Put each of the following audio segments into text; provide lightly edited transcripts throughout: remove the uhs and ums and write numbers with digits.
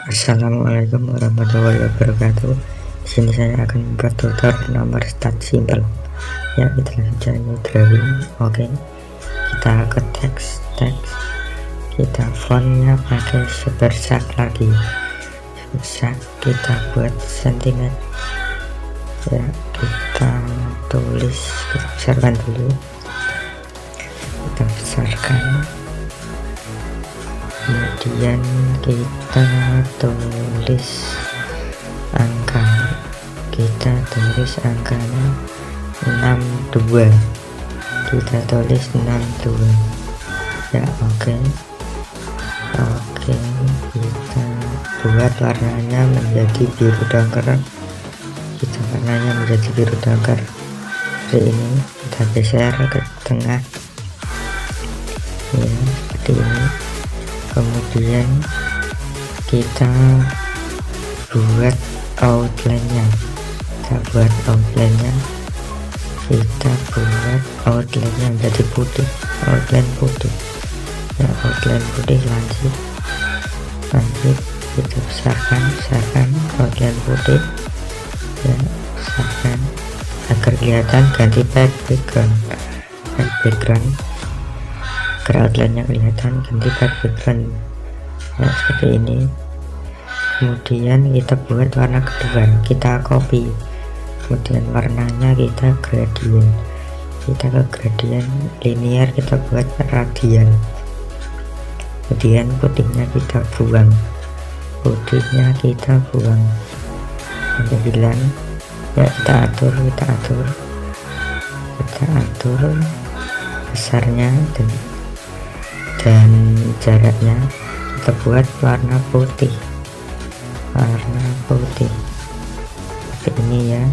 Assalamualaikum warahmatullahi wabarakatuh. Di sini saya akan membuat tutor nomor start simple. Ya, kita langsung new drawing. Oke, kita ke teks. Kita fontnya pakai Supershark lagi. Supershark kita buat sentimeter. Ya, kita tulis, kita besarkan dulu. Kita besarkan. Kemudian kita tulis angka, angkanya 62, kita tulis 62 ya. Oke, kita buat warnanya menjadi biru dangkal. Seperti ini. Kita geser ke tengah ya, seperti ini. Kemudian kita buat outline-nya. Menjadi putih, outline putih lanjut kita besarkan outline putih ya, besarkan agar kelihatan. Ganti background agar outline-nya kelihatan, ganti background ya, seperti ini. Kemudian kita buat warna kedua, kita copy, kemudian warnanya kita gradient, linear, kita buat radian. Kemudian putihnya kita buang, sampai ya, kita atur besarnya dan jaraknya. Kita buat warna putih seperti ini ya.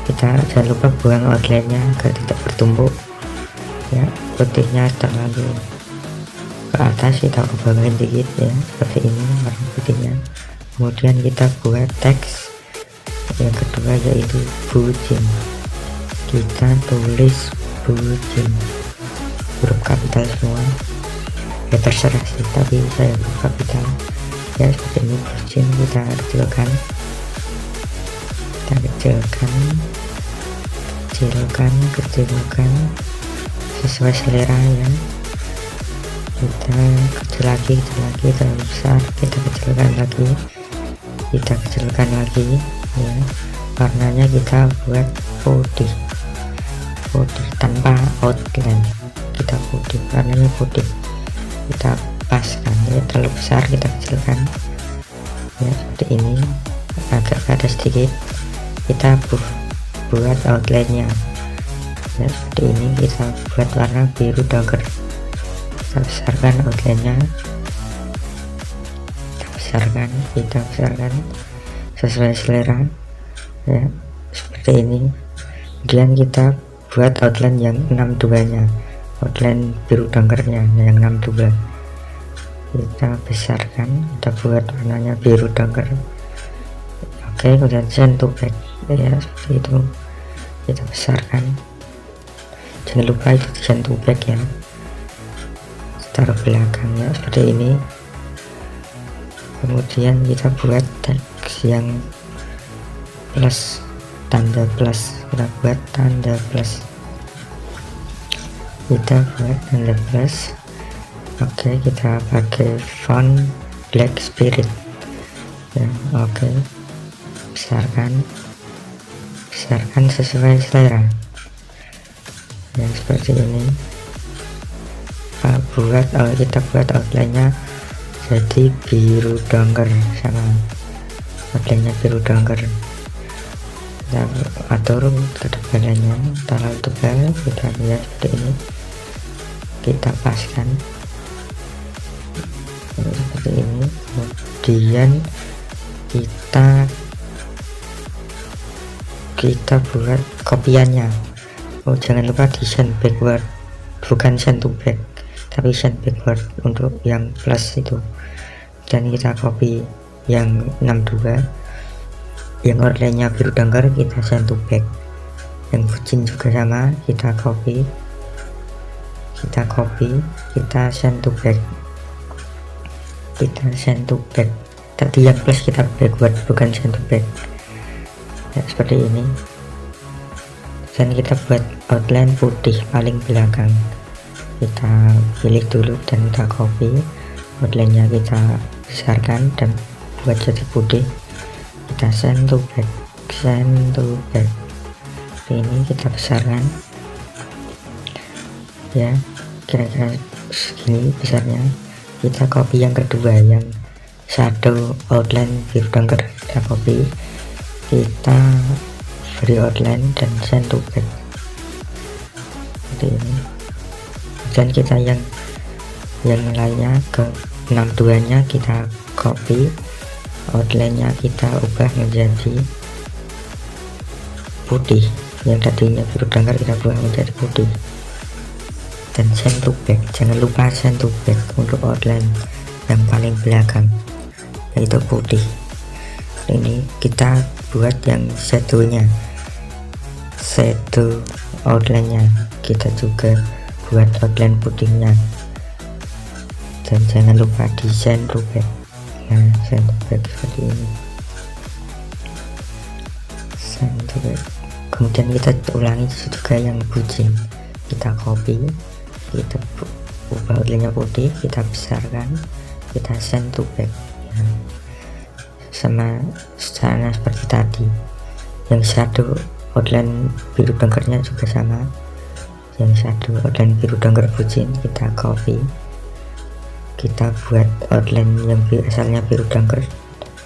Kita jangan lupa buang outline-nya agar tidak bertumpuk ya. Putihnya terlalu ke atas, kita kebawain dikit ya, seperti ini warna putihnya. Kemudian kita buat teks yang kedua, yaitu bucin. Kita tulis bucin, huruf kapital semua ya, terserah sih, tapi saya huruf kapital ya, seperti ini. Bucin kita kecilkan sesuai selera ya. Kita kecil lagi, terlalu besar kita kecilkan lagi ya. Warnanya kita buat putih tanpa outline, warnanya putih, kita paskan ya. Terlalu besar kita kecilkan ya, seperti ini. Agak ada sedikit, kita buat outline-nya ya, seperti ini. Kita buat warna biru dangkal, kita besarkan outline-nya, kita besarkan sesuai selera ya, seperti ini. Kemudian kita buat outline yang 62-nya, outline biru dangkalnya yang 62, kita besarkan, kita buat warnanya biru dangkal. Oke, kemudian send to back ya, seperti itu. Kita besarkan, jangan lupa itu send to back ya, taruh belakangnya seperti ini. Kemudian kita buat teks yang plus, tanda plus, kita buat tanda plus. Oke, kita pakai font Black Spirit ya. Oke, besarkan sesuai selera ya, seperti ini. Kita buat outline-nya jadi biru dangkal, sama outline-nya biru dangkal. Kita atur ketebalannya, terlalu tebal kita lihat seperti ini. Kita paskan seperti ini. Kemudian kita buat kopiannya. Jangan lupa di send backward, bukan send to back tapi send backward untuk yang plus itu. Dan kita copy yang 62 yang outline-nya biru dangkal, kita send to back. Yang bucin juga sama, kita copy, kita send to back, tadi yang plus kita backward, bukan send to back ya, seperti ini. Dan kita buat outline putih paling belakang, kita pilih dulu dan kita copy outline-nya, kita besarkan dan buat jadi putih. Kita send to back, ini kita besarkan ya, kira-kira segini besarnya. Kita copy yang kedua, yang shadow outline biru dangker, kita copy, kita beri outline dan send to back seperti ini. Dan kita yang lainnya ke 62 nya kita copy, outline-nya kita ubah menjadi putih, yang tadinya biru dangkar kita ubah menjadi putih, dan send to back. Jangan lupa send to back untuk outline yang paling belakang, yaitu putih. Ini kita buat yang shadow-nya, shadow outline-nya kita juga buat outline putihnya, dan jangan lupa di send to back. Nah, send to back seperti ini, send to back. Kemudian kita ulangi juga yang bucin, kita copy, kita ubah outline-nya putih, kita besarkan, kita send to back ya. Sama seperti tadi, yang shadow outline biru dangkernya juga sama, yang shadow outline biru dangker bucin kita copy, kita buat outline yang asalnya biru dangker,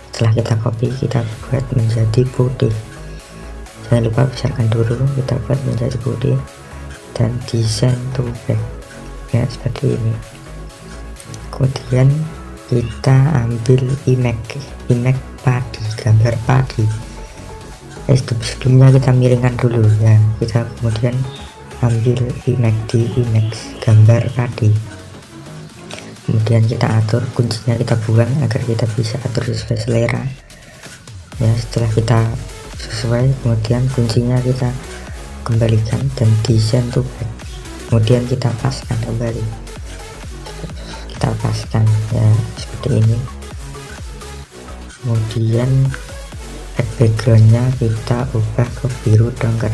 setelah kita copy kita buat menjadi putih. Jangan lupa besarkan dulu, kita buat menjadi putih dan di send to back ya, seperti ini. Kemudian kita ambil image padi, gambar padi. Sebelumnya kita miringkan dulu ya, kita kemudian ambil image gambar padi, kemudian kita atur kuncinya, kita buang agar kita bisa atur sesuai selera ya. Setelah kita sesuai, kemudian kuncinya kita kembalikan dan di send to back, kemudian kita paskan kembali, kita paskan ya seperti ini. Kemudian backgroundnya kita ubah ke biru dangker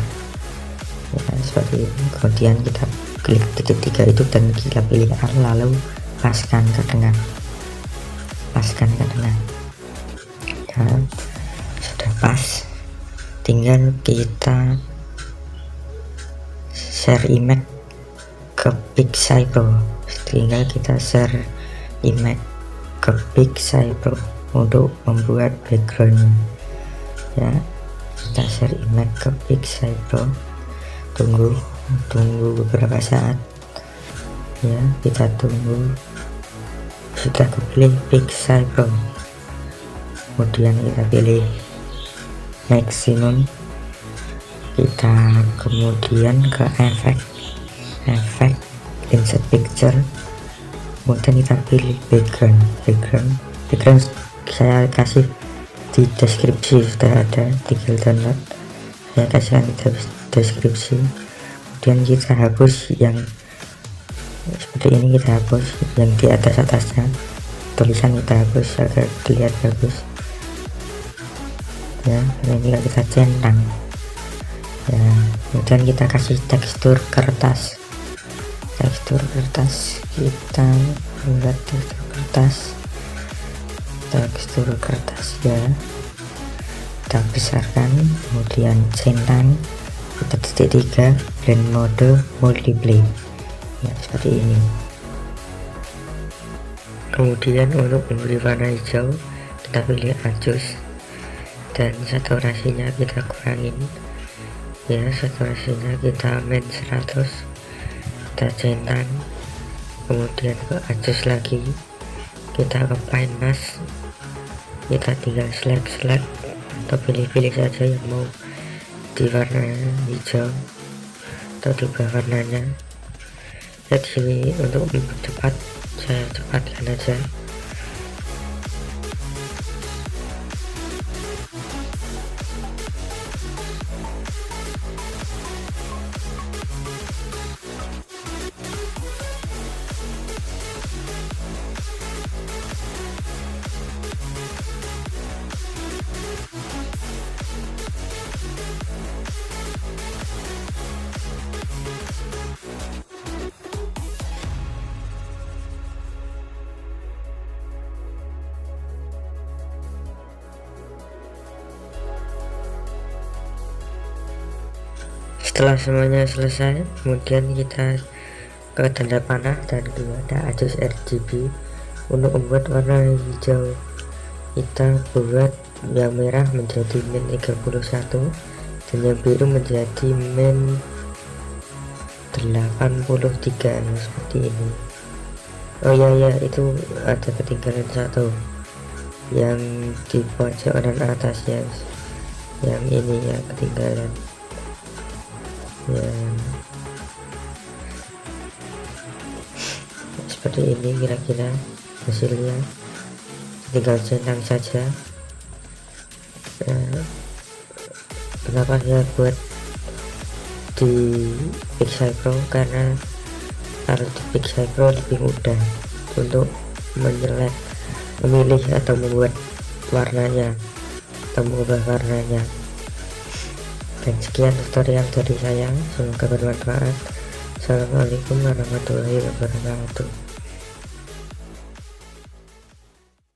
ya, seperti ini. Kemudian kita klik titik 3 itu dan kita pilih R, lalu paskan ke tengah ya. Sudah pas, tinggal kita share image ke Pixai Pro, tinggal kita share image ke Pixai Pro untuk membuat backgroundnya ya. Kita share image ke Pixai Pro, tunggu beberapa saat ya, kita tunggu. Sudah kepilih Pixai Pro, kemudian kita pilih maximum, kita kemudian ke efek insert picture, kemudian kita pilih background saya kasih di deskripsi, sudah ada, tinggal download, saya kasihkan di deskripsi. Kemudian kita hapus yang seperti ini, kita hapus yang di atasnya tulisan, kita hapus agar terlihat bagus ya. Ini kita centang ya, kemudian kita kasih tekstur kertas, kita buat tekstur kertas ya, kita besarkan, kemudian centang, kita titik 3, blend mode multiply ya, seperti ini. Kemudian untuk memberi warna hijau kita pilih adjust dan saturasinya kita kurangin ya, saturasinya kita main 100, kita centang, kemudian ke adjust lagi, kita ke fine mask, kita tinggal select atau pilih saja yang mau di warna hijau atau diubah warnanya ya. Di sini untuk mempercepat saya cepatkan aja. Setelah semuanya selesai, kemudian kita ke tanda panah dan kepada adjust RGB untuk membuat warna hijau. Kita buat yang merah menjadi min 31 dan yang biru menjadi min 83 seperti ini. Oh ya, itu ada ketinggalan satu yang di pojok kanan atasnya, yang ini ya ketinggalan ya. Seperti ini kira-kira hasilnya, tinggal centang saja. Kenapa saya buat di Pixel Pro? Karena kalau di Pixel Pro lebih mudah untuk memilih atau membuat warnanya atau mengubah warnanya. Dan sekian tutorial dari saya, semoga bermanfaat. Assalamualaikum warahmatullahi wabarakatuh.